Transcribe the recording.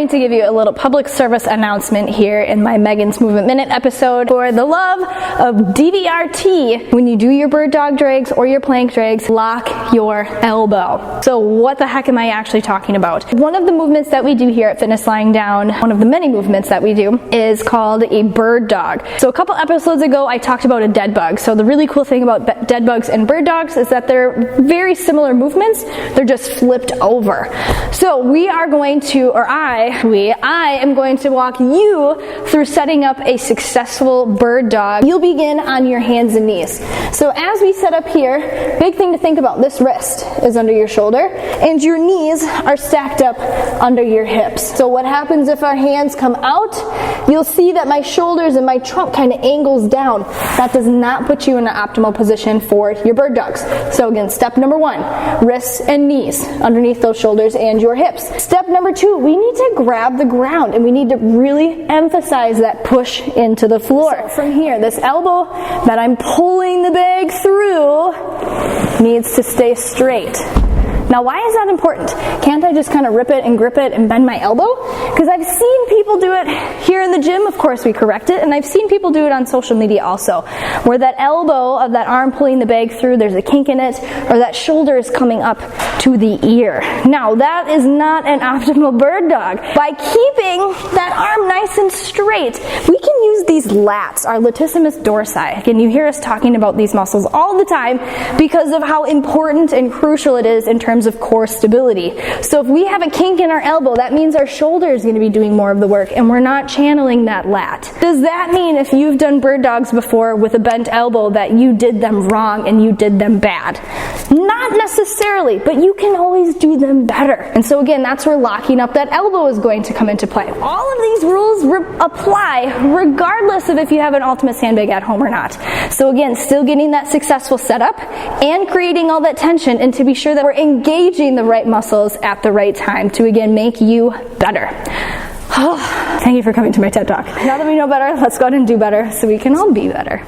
going to give you a little public service announcement here in my Megan's Movement Minute episode for the love of DVRT. When you do your bird dog drags or your plank drags, lock your elbow. So what the heck am I actually talking about? One of the movements that we do here at Fitness Lying Down, one of the many movements that we do, is called a bird dog. So a couple episodes ago I talked about a dead bug. So the really cool thing about dead bugs and bird dogs is that they're very similar movements, they're just flipped over. So we are going to, or I am going to walk you through setting up a successful bird dog. You'll begin on your hands and knees. So as we set up here, big thing to think about, this wrist is under your shoulder and your knees are stacked up under your hips. So what happens if our hands come out? You'll see that my shoulders and my trunk kind of angles down. That does not put you in an optimal position for your bird dogs. So again, step number one, wrists and knees underneath those shoulders and your hips. Step number two, we need to grab the ground and we need to really emphasize that push into the floor. So from here, this elbow that I'm pulling the bag through needs to stay straight. Now, why is that important? Can't I just kind of rip it and grip it and bend my elbow? Because I've seen people do it here in the gym. Of course, we correct it. And I've seen people do it on social media also, where that elbow of that arm pulling the bag through, there's a kink in it, or that shoulder is coming up to the ear. Now, that is not an optimal bird dog. By keeping that arm nice and straight, we can use these lats, our latissimus dorsi. Again, you hear us talking about these muscles all the time because of how important and crucial it is in terms of core stability. So if we have a kink in our elbow, that means our shoulder is going to be doing more of the work and we're not channeling that lat. Does that mean if you've done bird dogs before with a bent elbow that you did them wrong and you did them bad? Not necessarily, but you can always do them better. And so again, that's where locking up that elbow is going to come into play. All of these rules apply regardless of if you have an Ultimate Sandbag at home or not. So again, still getting that successful setup and creating all that tension, and to be sure that we're engaging the right muscles at the right time to again make you better. Thank you for coming to my TED Talk. Now that we know better, let's go ahead and do better so we can all be better.